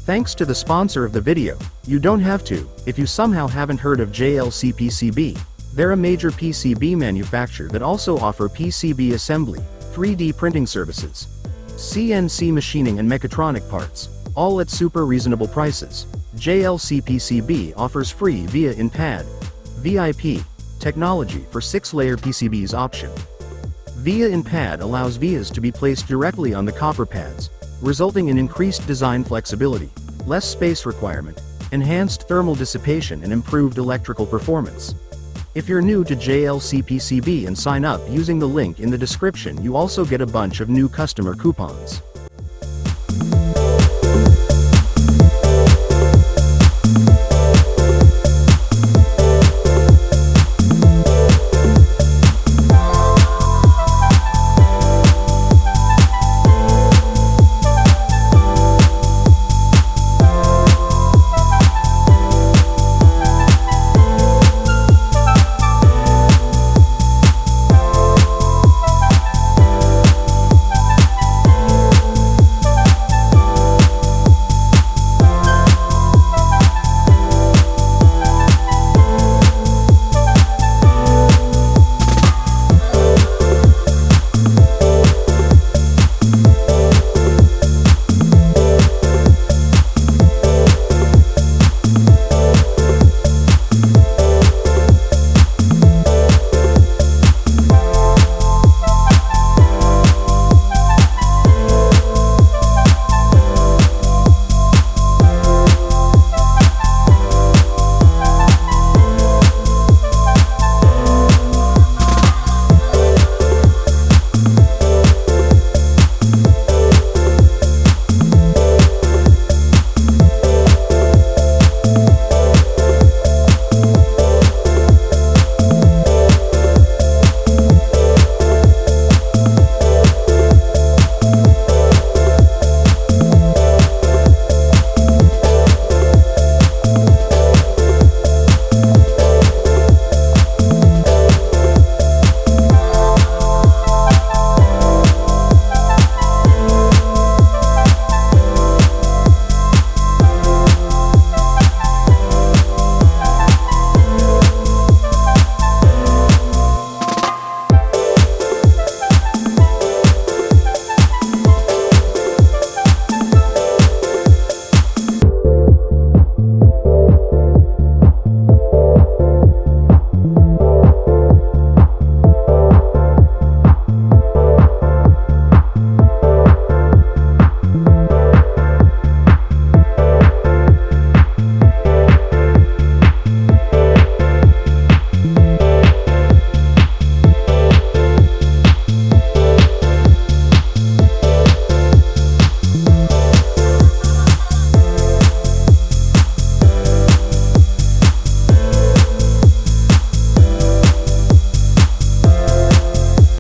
Thanks to the sponsor of the video. You don't have to, if you somehow haven't heard of JLCPCB. They're a major PCB manufacturer that also offer PCB assembly, 3D printing services, CNC machining and mechatronic parts, all at super reasonable prices. JLCPCB offers free VIA in pad, VIP, technology for 6-layer PCBs option. VIA in pad allows vias to be placed directly on the copper pads, resulting in increased design flexibility, less space requirement, enhanced thermal dissipation and improved electrical performance. If you're new to JLCPCB and sign up using the link in the description, you also get a bunch of new customer coupons.